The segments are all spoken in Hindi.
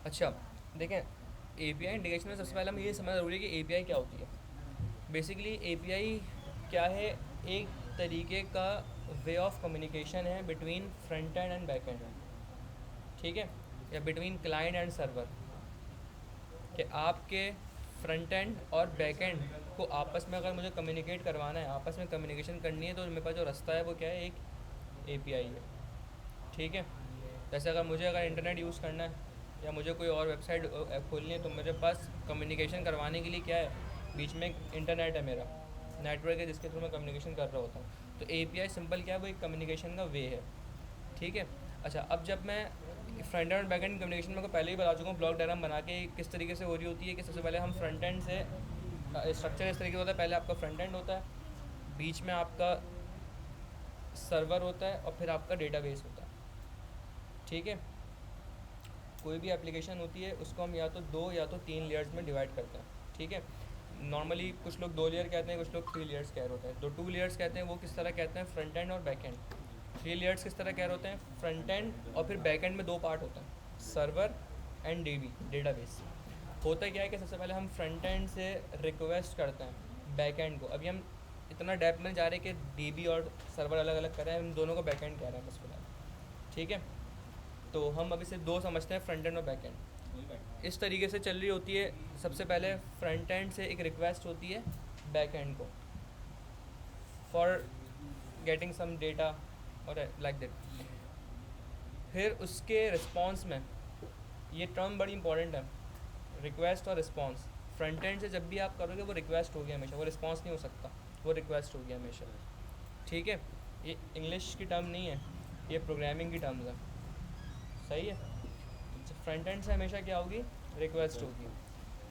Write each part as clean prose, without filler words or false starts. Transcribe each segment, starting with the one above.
अच्छा, देखें, एपीआई इंटीग्रेशन में सबसे पहले हमें ये समझना ज़रूरी है कि एपीआई क्या होती है। बेसिकली एपीआई क्या है? एक तरीके का वे ऑफ कम्युनिकेशन है between front end and back and, ठीक है, या बिटवीन क्लाइंट एंड सर्वर, कि आपके फ्रंट एंड और बैक एंड को आपस में अगर मुझे कम्युनिकेट करवाना है, आपस में कम्युनिकेशन करनी है, तो मेरे पास जो रास्ता है वो क्या है? एक एपीआई है, ठीक है। जैसे अगर इंटरनेट यूज़ करना है या मुझे कोई और वेबसाइट खोलनी है, तो मेरे पास कम्युनिकेशन करवाने के लिए क्या है? बीच में एक इंटरनेट है, मेरा नेटवर्क है जिसके थ्रू मैं कम्युनिकेशन कर रहा होता हूँ। तो एपीआई सिंपल क्या है? वो एक कम्युनिकेशन का वे है, ठीक है। अच्छा, अब जब मैं फ्रंट एंड और बैक एंड कम्युनिकेशन में को पहले ही बता चुका हूँ ब्लॉक डायग्राम बना के किस तरीके से हो रही होती है, कि सबसे पहले हम फ्रंट एंड से स्ट्रक्चर इस तरीके से होता है। पहले आपका फ्रंट एंड होता है, बीच में आपका सर्वर होता है, और फिर आपका डेटाबेस होता है, ठीक है। कोई भी एप्लीकेशन होती है उसको हम या तो दो या तो तीन लेयर्स में डिवाइड करते हैं, ठीक है। नॉर्मली कुछ लोग दो लेयर कहते हैं, कुछ लोग थ्री लेयर्स कह रहे होते हैं। तो टू लेयर्स कहते हैं वो किस तरह कहते हैं? फ्रंट एंड और बैक एंड। थ्री लेयर्स किस तरह कह रहे होते हैं? फ्रंट एंड और फिर बैक एंड में दो पार्ट होते हैं, सर्वर एंड डीबी, डेटाबेस। होता क्या है कि सबसे पहले हम फ्रंट एंड से रिक्वेस्ट करते हैं बैक एंड को। अभी हम इतना डेप्थ में जा रहे हैं कि डीबी और सर्वर अलग अलग कर रहे हैं, हम दोनों को बैक एंड कह रहे हैं बस फिलहाल, ठीक है। तो हम अभी से दो समझते हैं, फ्रंट एंड और बैक एंड। इस तरीके से चल रही होती है। सबसे पहले फ्रंट एंड से एक रिक्वेस्ट होती है बैक एंड को फॉर गेटिंग सम डेटा और लाइक दैट। फिर उसके रिस्पॉन्स में, ये टर्म बड़ी इंपॉर्टेंट है, रिक्वेस्ट और रिस्पॉन्स। फ्रंट एंड से जब भी आप करोगे वो रिक्वेस्ट होगी हमेशा, वो रिस्पॉन्स नहीं हो सकता, वो रिक्वेस्ट होगी हमेशा, ठीक है। ये इंग्लिश की टर्म नहीं है, ये प्रोग्रामिंग की टर्म्स है, सही है। तो फ्रंट एंड से हमेशा क्या होगी? रिक्वेस्ट होगी।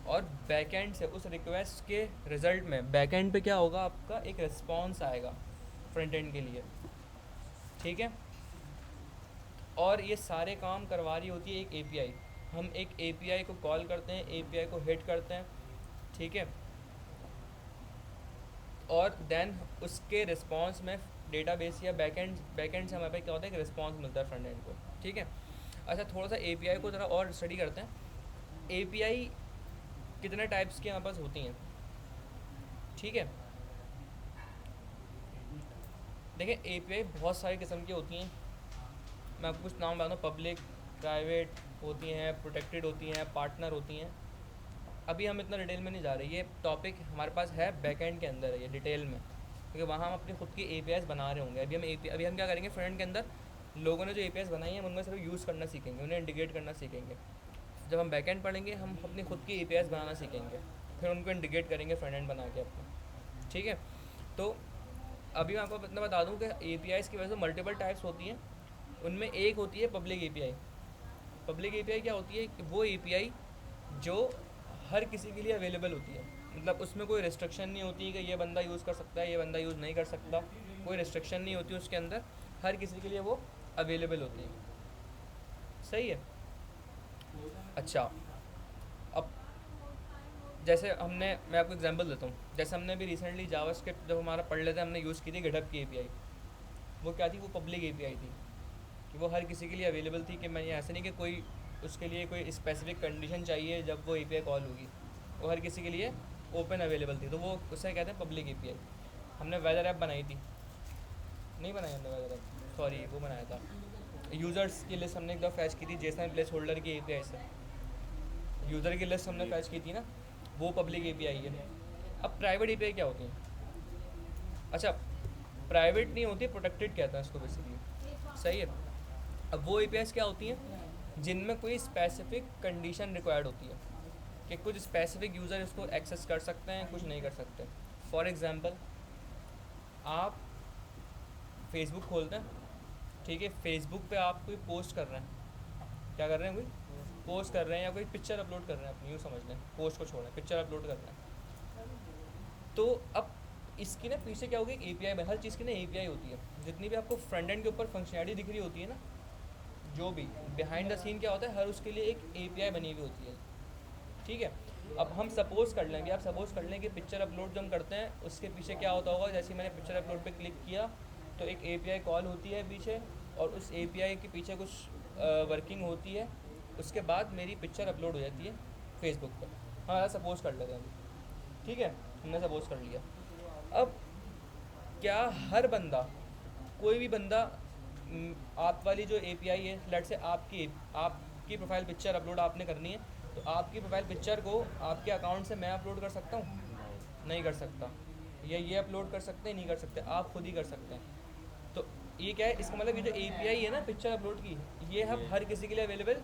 और बैक एंड से उस रिक्वेस्ट के रिजल्ट में बैक एंड पे क्या होगा? आपका एक रिस्पॉन्स आएगा फ्रंट एंड के लिए, ठीक है। और ये सारे काम करवा रही होती है एक एपीआई। हम एक एपीआई को कॉल करते हैं, एपीआई को हिट करते हैं, ठीक है। और देन उसके रिस्पॉन्स में डेटाबेस या बैकएंड से हमारे पास क्या होता है? एक रिस्पॉन्स मिलता है फ्रंट एंड को, ठीक है। अच्छा, थोड़ा सा एपीआई को ज़रा और स्टडी करते हैं। एपीआई कितने टाइप्स की हमारे पास होती हैं, ठीक है। देखिए, एपीआई बहुत सारी किस्म की होती हैं। मैं आपको कुछ नाम बताता हूँ। पब्लिक, प्राइवेट होती हैं, प्रोटेक्टेड होती हैं, पार्टनर होती हैं। अभी हम इतना डिटेल में नहीं जा रहे, ये टॉपिक हमारे पास है बैकएंड के अंदर है, ये डिटेल में, क्योंकि वहाँ हम अपनी खुद की एपीआईज बना रहे होंगे। अभी हम क्या करेंगे? फ्रंट के अंदर लोगों ने जो एपीआईज बनाई हैं उनमें सिर्फ यूज़ करना सीखेंगे, उन्हें इंटीग्रेट करना सीखेंगे। जब हम बैकएंड पढ़ेंगे हम अपनी खुद की एपीआईज बनाना सीखेंगे, फिर उनको इंटीग्रेट करेंगे फ्रंट एंड बना के अपना, ठीक है। तो अभी मैं आपको इतना बता दूं कि एपीआईज की वजह से मल्टीपल टाइप्स होती हैं। उनमें एक होती है पब्लिक एपीआई। पब्लिक एपीआई क्या होती है? कि वो एपीआई जो हर किसी के लिए अवेलेबल होती है, मतलब उसमें कोई रिस्ट्रिक्शन नहीं होती कि ये बंदा यूज़ कर सकता है, ये बंदा यूज़ नहीं कर सकता, कोई रिस्ट्रिक्शन नहीं होती उसके अंदर, हर किसी के लिए वो अवेलेबल होती है, सही है। अच्छा, अब जैसे मैं आपको एग्जांपल देता हूँ। जैसे हमने अभी रिसेंटली जावास्क्रिप्ट जब हमारा पढ़ लेते हैं, हमने यूज़ की थी गिटहब की एपीआई। वो क्या थी? वो पब्लिक एपीआई थी, कि वो हर किसी के लिए अवेलेबल थी, कि मैं ये ऐसे नहीं कि कोई उसके लिए कोई स्पेसिफिक कंडीशन चाहिए जब वो एपीआई कॉल होगी। वो हर किसी के लिए ओपन अवेलेबल थी, तो वो उसे कहते हैं पब्लिक एपीआई। हमने वेदर ऐप बनाई थी, नहीं बनाई हमने वेदर ऐप, सॉरी, वो बनाया था यूज़र्स की लिस्ट हमने एक दफ़ा फैच की थी जेसन प्लेस होल्डर की एपीआई से। यूज़र की लिस्ट हमने फैच की थी ना, वो पब्लिक एपीआई है। अब प्राइवेट एपीआई क्या होती है? अच्छा, प्राइवेट नहीं होती, प्रोटेक्टेड कहते हैं उसको बेसिकली, सही है। अब वो एपीआईज क्या होती हैं? जिनमें कोई स्पेसिफिक कंडीशन रिक्वायर्ड होती है, कि कुछ स्पेसिफिक यूज़र इसको एक्सेस कर सकते हैं, कुछ नहीं कर सकते। फॉर एग्ज़ाम्पल, आप फेसबुक खोलते हैं, ठीक है। फेसबुक पे आप कोई पोस्ट कर रहे हैं, क्या कर रहे हैं? कोई पोस्ट कर रहे हैं या कोई पिक्चर अपलोड कर रहे हैं, अपनी यूँ समझ लें, पोस्ट को छोड़ें, पिक्चर अपलोड कर रहे हैं। तो अब इसकी ना पीछे क्या होगी? एक एपीआई, हर चीज़ की ना एपीआई होती है। जितनी भी आपको फ्रंट एंड के ऊपर फंक्शनैलिटी दिख रही होती है ना, जो भी बिहाइंड द सीन क्या होता है, हर उसके लिए एक एपीआई बनी हुई होती है, ठीक है। अब हम सपोज़ कर लेंगे, आप सपोज़ कर लें कि पिक्चर अपलोड जो हम करते हैं उसके पीछे क्या होता होगा। जैसे ही मैंने पिक्चर अपलोड पे क्लिक किया तो एक एपीआई कॉल होती है पीछे, और उस एपीआई के पीछे कुछ वर्किंग होती है, उसके बाद मेरी पिक्चर अपलोड हो जाती है फेसबुक पर। हाँ सपोज कर लेते हैं अभी, ठीक है, हमने सपोज कर लिया। अब क्या हर बंदा, कोई भी बंदा आप वाली जो एपीआई है, लेट से आपकी प्रोफाइल पिक्चर अपलोड आपने करनी है, तो आपकी प्रोफाइल पिक्चर को आपके अकाउंट से मैं अपलोड कर सकता हूँ? नहीं कर सकता। या ये अपलोड कर सकते हैं? नहीं कर सकते, आप खुद ही कर सकते हैं। तो ये क्या है, इसका मतलब ये जो एपीआई है ना पिक्चर अपलोड की, ये हम हर किसी के लिए अवेलेबल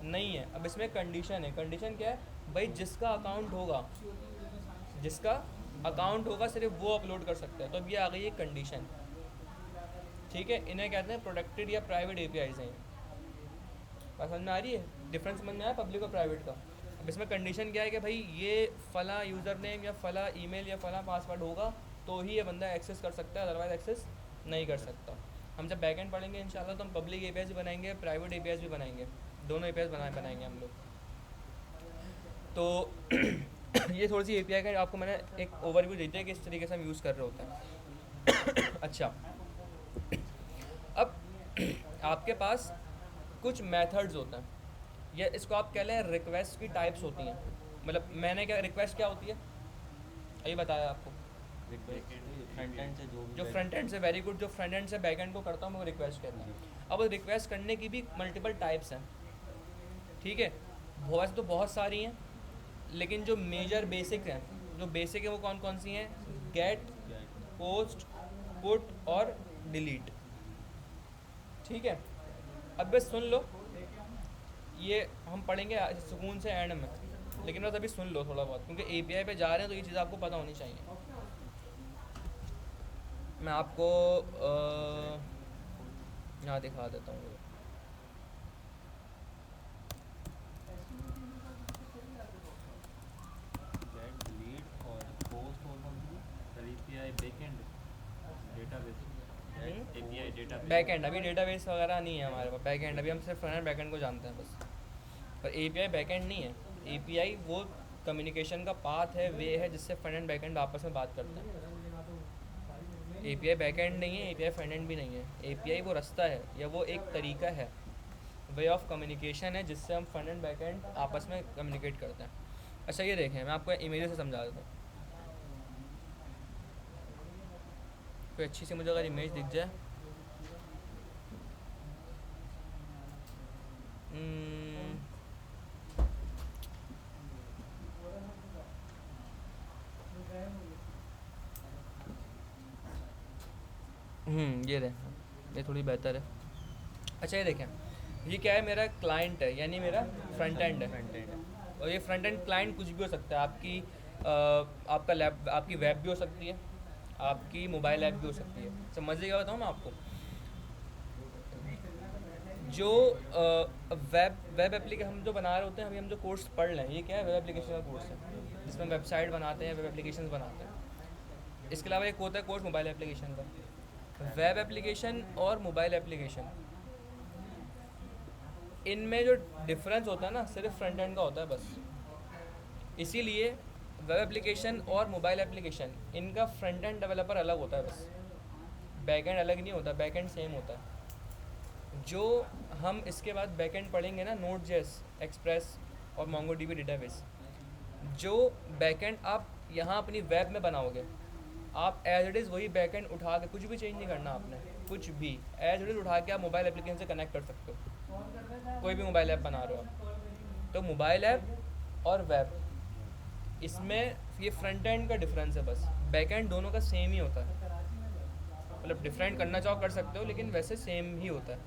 नहीं है। अब इसमें कंडीशन है, कंडीशन क्या है भाई, जिसका अकाउंट होगा, जिसका अकाउंट होगा सिर्फ वो अपलोड कर सकता है। तो अब ये आ गई एक कंडीशन, ठीक है, इन्हें कहते हैं प्रोटेक्टेड या प्राइवेट एपीआईज हैं। बात समझ में आ रही है? डिफरेंस समझ में आया पब्लिक और प्राइवेट का? अब इसमें कंडीशन क्या है कि भाई ये फला यूज़र नेम या फला ईमेल या फला पासवर्ड होगा तो ही ये बंदा एक्सेस कर सकता है, अदरवाइज एक्सेस नहीं कर सकता। हम जब बैकएंड पढ़ेंगे इंशाल्लाह तो हम पब्लिक एपीआईज भी बनाएंगे, प्राइवेट एपीआईज भी बनाएंगे, दोनों एपीआईज बनाएंगे हम लोग। तो ये थोड़ी सी एपीआई का आपको मैंने एक ओवरव्यू दी है कि इस तरीके से हम यूज़ कर रहे होते हैं। अच्छा, अब आपके पास कुछ मेथड्स होते हैं, या इसको आप कह लें रिक्वेस्ट की टाइप्स होती हैं। मतलब मैंने क्या, रिक्वेस्ट क्या होती है अभी बताया आपको? फ्रंट एंड से जो फ्रंट एंड से, वेरी गुड, जो फ्रंट एंड से बैक एंड को करता हूँ मैं वो रिक्वेस्ट कहता हूँ। अब रिक्वेस्ट करने की भी मल्टीपल टाइप्स हैं, ठीक है, वैसे तो बहुत सारी हैं, लेकिन जो मेजर बेसिक हैं, जो बेसिक है वो कौन कौन सी हैं? गेट, पोस्ट, पुट और डिलीट, ठीक है। अब बस सुन लो, ये हम पढ़ेंगे सुकून से एंड में, लेकिन बस अभी सुन लो थोड़ा बहुत, क्योंकि एपीआई पे जा रहे हैं तो ये चीज़ आपको पता होनी चाहिए। मैं आपको यहाँ दिखा देता हूँ। गेट डिलीट और पोस्ट और कौन सी sir API backend database API database backend अभी डेटाबेस वगैरह नहीं है हमारे पास, बैकएंड अभी हम सिर्फ फ्रंट एंड बैकएंड को जानते हैं बस। पर एपीआई बैकएंड नहीं है, एपीआई वो कम्युनिकेशन का पाथ है, वे है जिससे फ्रंट एंड बैकएंड आपस में बात करते हैं। एपीआई बैकएंड नहीं है, एपीआई फ्रंट एंड भी नहीं है। एपीआई वो रास्ता है या वो एक तरीका है, वे ऑफ कम्युनिकेशन है जिससे हम फ्रंट एंड बैकएंड आपस में कम्युनिकेट करते हैं। अच्छा ये देखें, मैं आपको इमेज से समझा देता हूँ, कोई अच्छी सी मुझे अगर इमेज दिख जाए। ये देखें, ये थोड़ी बेहतर है। अच्छा ये देखें, ये क्या है, मेरा क्लाइंट है, यानी मेरा फ्रंट एंड है। फ्रंट एंड और ये फ्रंट एंड क्लाइंट कुछ भी हो सकता है, आपकी आपका लैब, आपकी वेब भी हो सकती है, आपकी मोबाइल ऐप भी हो सकती है। समझिएगा, बताऊँ मैं आपको, जो वेब एप्लीकेशन हम जो बना रहे होते हैं, अभी हम जो कोर्स पढ़ रहे हैं, ये क्या है, वेब एप्लीकेशन का कोर्स है जिसमें हम वेबसाइट बनाते हैं, वेब एप्लीकेशन बनाते हैं। इसके अलावा एक होता है कोर्स मोबाइल एप्लीकेशन का। वेब एप्लीकेशन और मोबाइल एप्लीकेशन, इनमें जो डिफरेंस होता है ना, सिर्फ फ्रंट एंड का होता है बस। इसीलिए वेब एप्लीकेशन और मोबाइल एप्लीकेशन, इनका फ्रंट एंड डेवलपर अलग होता है बस, बैक एंड अलग नहीं होता, बैक एंड सेम होता है। जो हम इसके बाद बैक एंड पढ़ेंगे ना, नोड जेस, एक्सप्रेस और मोंगो डीबी डेटाबेस, जो बैक एंड आप यहाँ अपनी वेब में बनाओगे, आप एज इट इज़ वही बैक एंड उठा के, कुछ भी चेंज नहीं करना आपने, कुछ भी एज इट इज़ उठा के आप मोबाइल एप्लीकेशन से कनेक्ट कर सकते हो। कोई भी मोबाइल ऐप बना रहे हो आप, तो मोबाइल ऐप और वेब, इसमें ये फ्रंट एंड का डिफरेंस है बस, बैक एंड दोनों का सेम ही होता है। मतलब डिफरेंट करना चाहो कर सकते हो, लेकिन वैसे सेम ही होता है।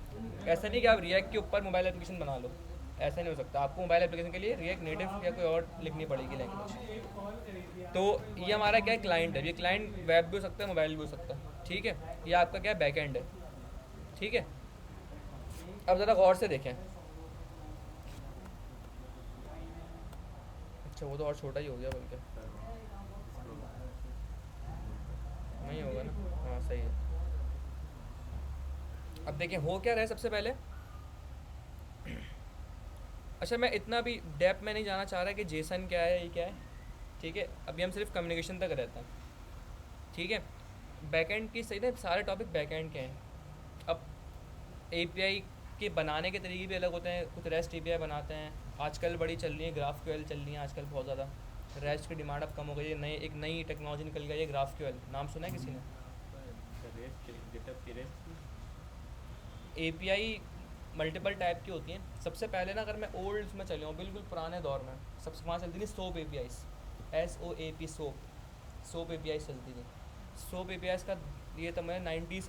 ऐसा नहीं कि आप रिएक्ट के ऊपर मोबाइल एप्लीकेशन बना लो, ऐसा नहीं हो सकता। आपको मोबाइल एप्लीकेशन के लिए रिएक्ट नेटिव या कोई और लिखनी पड़ेगी लैंग्वेज। तो ये हमारा क्या है, क्लाइंट है। ये क्लाइंट वेब भी हो सकता है, मोबाइल भी हो सकता है, ठीक है। ये आपका क्या है, बैक एंड है, ठीक है। अब ज़रा गौर से देखें। अच्छा वो तो और छोटा ही हो गया, बल्कि नहीं होगा ना, हाँ सही है। अब देखें हो क्या रहा है सबसे पहले। अच्छा मैं इतना भी डेप्थ में नहीं जाना चाह रहा कि जेसन क्या है, ये क्या है, ठीक है। अभी हम सिर्फ कम्युनिकेशन तक रहते हैं, ठीक है। बैकएंड की सही ना, सारे टॉपिक बैकएंड के हैं। अब एपीआई उसके बनाने के तरीके भी अलग होते हैं। कुछ रेस्ट एपीआई बनाते हैं, आजकल बड़ी चल रही है ग्राफक्यूएल चल रही है आजकल बहुत ज़्यादा। रेस्ट की डिमांड अब कम हो गई है, एक नई टेक्नोलॉजी निकल गई है ग्राफक्यूएल, नाम सुना है किसी ने? रेस्ट डेटा की रेस्ट एपीआई मल्टीपल टाइप की होती हैं। सबसे पहले ना अगर मैं ओल्ड में चले हूँ, बिल्कुल पुराने दौर में, सबसे वहाँ चलती थी soap APIs, SOAP, soap API चलती थी। सोप एपीआईस का ये तो मैं 90s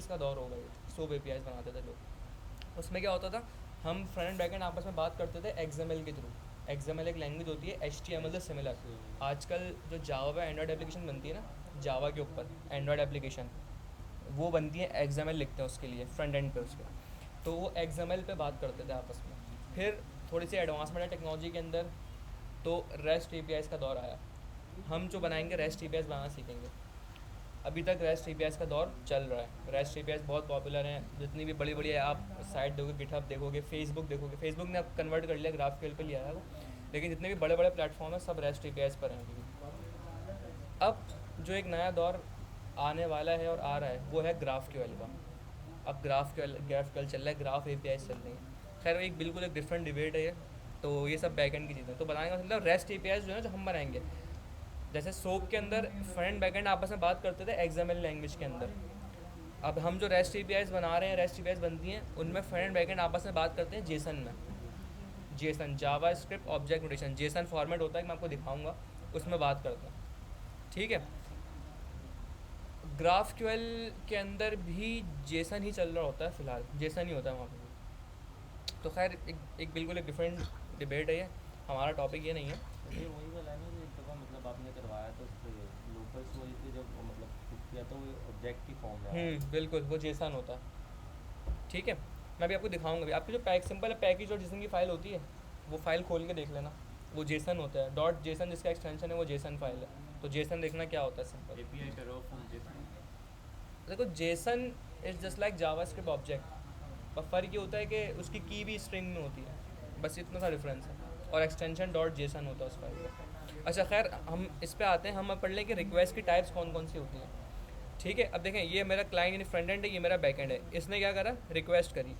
का दौर होगा, ये सोप एपीआईस बनाते थे लोग। उसमें क्या होता था, हम फ्रंट एंड बैक एंड आपस में बात करते थे XML के थ्रू। XML एक लैंग्वेज होती है, HTML से सिमिलर। आजकल जो जावा पे एंड्रॉयड एप्लीकेशन बनती है ना, जावा के ऊपर एंड्रॉयड एप्लीकेशन वो बनती है, XML लिखते हैं उसके लिए फ्रंट एंड पे उसके, तो वो XML पे बात करते थे आपस में। फिर थोड़ी सी एडवांसमेंट है टेक्नोलॉजी के अंदर, तो रेस्ट APIs का दौर आया। हम जो बनाएंगे रेस्ट APIs बनाना सीखेंगे। अभी तक रेस्ट APIs का दौर चल रहा है। रेस्ट APIs बहुत पॉपुलर हैं, जितनी भी बड़ी बड़ी आप साइट देखोगे, गिटहब देखोगे, फेसबुक देखोगे, फेसबुक ने अब कन्वर्ट कर लिया, ग्राफक्यूएल पे लिया है वो, लेकिन जितने भी बड़े बड़े प्लेटफॉर्म हैं सब रेस्ट APIs पर हैं अभी भी। अब जो एक नया दौर आने वाला है और आ रहा है वो है ग्राफक्यूएल का। अब ग्राफक्यूएल चल रहा है, ग्राफ APIs चल रही हैं। खैर एक बिल्कुल एक डिफरेंट डिबेट है ये, तो ये सब बैकएंड की चीज़ें तो बनाएंगे, मतलब रेस्ट APIs जो है जो हम बनाएंगे, जैसे सोप के अंदर फ्रंट बैकएंड आपस में बात करते थे XML लैंग्वेज के अंदर। अब हम जो रेस्ट APIs बना रहे हैं, रेस्ट APIs बनती हैं, उनमें फ्रंट बैकएंड आपस में बात करते हैं जेसन में। JSON, JavaScript object notation, JSON format होता है कि मैं आपको दिखाऊंगा, उसमें बात करते हैं। ठीक है, ग्राफक्यूएल के अंदर भी जेसन ही चल रहा होता है फ़िलहाल, जेसन ही होता है वहाँ पे। तो खैर एक बिल्कुल एक डिफरेंट डिबेट है ये, हमारा टॉपिक ये नहीं है। ये वही वाला है ना जो एक दफ़ा मतलब आपने करवाया था उस पर लोकल्स वही थे, जब वो मतलब कुछ किया तो वो ऑब्जेक्ट की फॉर्म में आया। बिल्कुल वो जेसन होता है। ठीक है, मैं भी आपको दिखाऊंगा भी। आपकी जो पैक सिंपल है पैकेज और जेसन की फ़ाइल होती है, वो फाइल खोल के देख लेना, वो जेसन होता है। डॉट जेसन जिसका एक्सटेंशन है वो जेसन फाइल है। तो जेसन देखना क्या होता है सिंपल। API का रॉ फॉर्म जेसन। देखो Jason is just like Java script object, पर फ़र्क ये होता है कि उसकी की भी स्ट्रिंग में होती है, बस इतना सा डिफरेंस है। और एक्सटेंशन डॉट जेसन होता है उस फाइल का। अच्छा खैर हम इस पे आते हैं, हम अब पढ़ लें कि रिक्वेस्ट की टाइप्स कौन कौन सी होती हैं। ठीक है, अब देखें ये मेरा क्लाइंट यानी फ्रंट एंड है, ये मेरा बैक एंड है। इसने क्या करा, रिक्वेस्ट करी।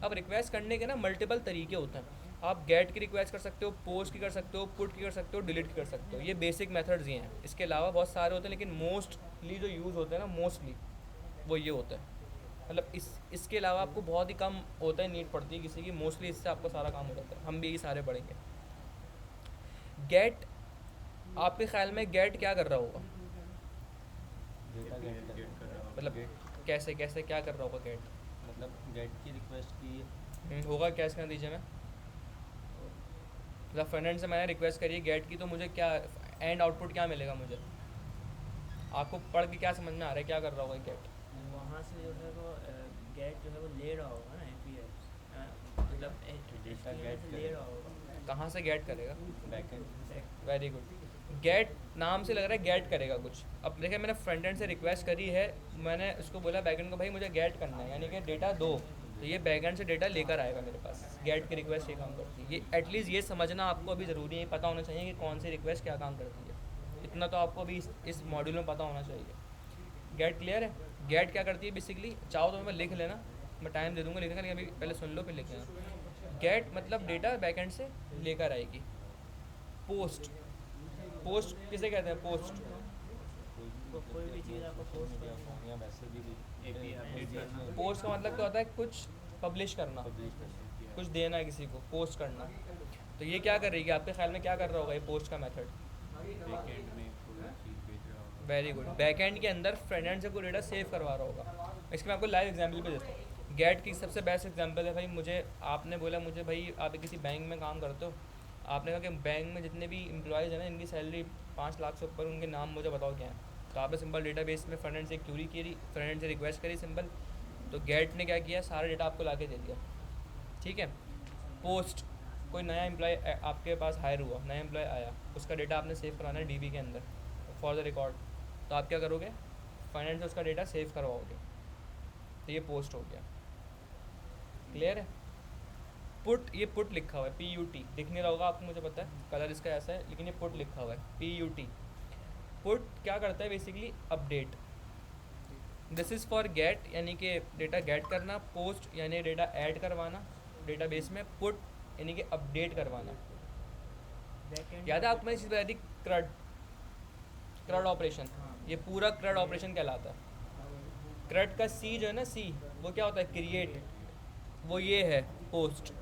अब रिक्वेस्ट करने के ना मल्टीपल तरीके होते हैं। आप गेट की रिक्वेस्ट कर सकते हो, पोस्ट की कर सकते हो, पुट की कर सकते हो, डिलीट की कर सकते हो। ये बेसिक मेथड्स ये हैं। इसके अलावा बहुत सारे होते हैं, लेकिन मोस्टली जो यूज़ होते हैं ना, मोस्टली वो ये होता है। मतलब इसके अलावा आपको बहुत ही कम होता है, नीड पड़ती है किसी की, मोस्टली इससे आपका सारा काम हो जाता है। हम भी ये सारे पढ़ेंगे। गेट, आपके ख्याल में गेट क्या कर रहा होगा? डेटा गेट कर रहा होगा। मतलब कैसे कैसे क्या कर रहा होगा गेट? मतलब गेट की रिक्वेस्ट की होगा क्या इसके नतीजे में? मतलब फ्रंट एंड से मैंने रिक्वेस्ट करी गेट की, तो मुझे क्या एंड आउटपुट क्या मिलेगा मुझे? आपको पढ़ के क्या समझ में आ रहा है क्या कर रहा होगा गेट? वहाँ से जो है वो गेट जो है वो ले रहा होगा ना API, मतलब डेटा HTML गेट से ले रहा होगा कहाँ से गेट करेगा? बैकएंड। Very good. गेट नाम से लग रहा है गेट करेगा कुछ। अब देखिए मैंने फ्रंट एंड से रिक्वेस्ट करी है, मैंने उसको बोला बैकएंड को भाई मुझे गेट करना है, यानी कि डेटा दो, तो ये बैकएंड से डेटा लेकर आएगा मेरे पास। गेट की रिक्वेस्ट ये काम करती है। ये एटलीस्ट ये समझना आपको अभी ज़रूरी है, पता होना चाहिए कि कौन सी रिक्वेस्ट क्या काम करती है। इतना तो आपको अभी इस मॉड्यूल में पता होना चाहिए। गेट क्लियर है? गेट क्या करती है बेसिकली, चाहो तो मैं लिख लेना, मैं टाइम दे दूंगा लिखने का, लेकिन अभी पहले सुन लो फिर लिख लेना। गेट मतलब डेटा बैकएंड से लेकर आएगी। पोस्ट, पोस्ट किसे कहते हैं? पोस्ट कोई भी चीज़ आपको पोस्ट या वैसे भी API अपडेट करना पोस्ट का मतलब क्या होता है? कुछ पब्लिश करना, पब्लिश करना कुछ देना किसी को, पोस्ट करना। तो ये क्या कर रही है आपके ख्याल में, क्या कर रहा होगा ये पोस्ट का मेथड? बैकएंड में कोई चीज़ भेज रहा होगा। Very good. बैकएंड के अंदर फ्रंट एंड से कोई डेटा सेव करवा रहा होगा। इसके मैं आपको लाइव एग्जांपल भी देता हूँ। गेट की सबसे बेस्ट एग्जांपल है भाई, मुझे आपने बोला मुझे भाई आप किसी बैंक में काम करते हो, आपने कहा कि बैंक में जितने भी एम्प्लॉयज़ हैं ना इनकी सैलरी 5 लाख से ऊपर, उनके नाम मुझे बताओ क्या है। तो आपने सिंपल डेटाबेस में फ्रंट एंड से क्यूरी करी, फ्रंट एंड से रिक्वेस्ट करी सिंपल, तो गेट ने क्या किया, सारा डेटा आपको ला के दे दिया। ठीक है। पोस्ट, कोई नया एम्प्लॉय आपके पास हायर हुआ, नया एम्प्लॉय आया, उसका डेटा आपने सेव कराना है DB के अंदर फॉर द रिकॉर्ड, तो आप क्या करोगे, फ्रंट एंड से उसका डेटा सेव करवाओगे। तो ये पोस्ट हो गया। क्लियर है? पुट, ये पुट लिखा हुआ है PUT, दिख नहीं रहा होगा आपको मुझे पता है, कलर इसका ऐसा है, लेकिन ये पुट लिखा हुआ है PUT। पुट क्या करता है basically, update. This is for get यानी कि डेटा गेट करना, पोस्ट यानी डेटा ऐड करवाना डेटाबेस में, पुट यानी कि अपडेट करवाना। बैकएंड याद है आपको मैंने चीज़ बताई थी, क्रड क्रड ऑपरेशन, हाँ। ये पूरा क्रड ऑपरेशन कहलाता है। क्रड का सी जो है ना, सी वो क्या होता है, क्रिएट, वो ये है पोस्ट,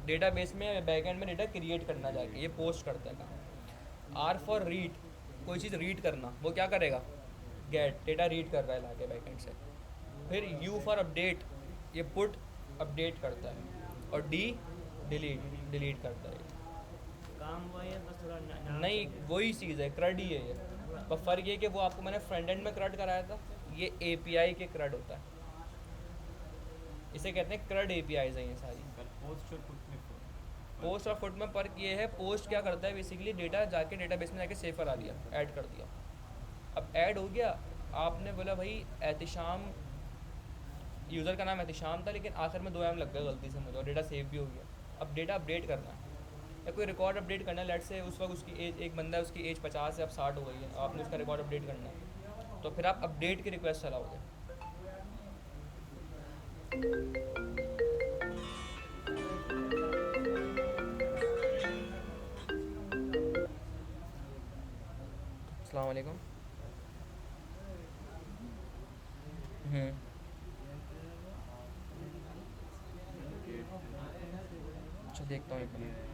डेटाबेस में बैकएंड में डेटा क्रिएट करना जाके, ये पोस्ट करता है काम। आर फॉर रीड, कोई चीज़ रीड करना, वो क्या करेगा, गेट, डेटा रीड कर रहा है लाके बैकएंड से। फिर यू फॉर अपडेट, ये पुट अपडेट करता है। और डी डिलीट, डिलीट करता है। काम हुआ है, बस थोड़ा नाम नहीं, वही चीज़ है, क्रड ही है ये। पर फ़र्क ये कि वो आपको मैंने फ्रंट एंड में क्रड कराया था, ये एपीआई के क्रड होता है, इसे कहते हैं क्रड एपीआईज हैं ये सारी। पर पोस्ट और पुट में पोस्ट और फुट में फ़र्क ये है, पोस्ट क्या करता है बेसिकली, डेटा जाके डेटाबेस में जाके सेव करा दिया, ऐड कर दिया। अब ऐड हो गया, आपने बोला भाई एहतिशाम, यूज़र का नाम एहतिशाम था लेकिन आखिर में 2 एम लग गया गलती से मुझे, और डेटा सेव भी हो गया। अब डेटा अपडेट करना है या कोई रिकॉर्ड अपडेट करना है, लेट से उस वक्त उसकी एज, एक बंदा है उसकी एज 50 से अब 60 हो गई है, आपने उसका रिकॉर्ड अपडेट करना है, तो फिर आप अपडेट की रिक्वेस्ट चलाओगे। अस्सलाम वालेकुम। अच्छा देखता हूँ एक मिनट।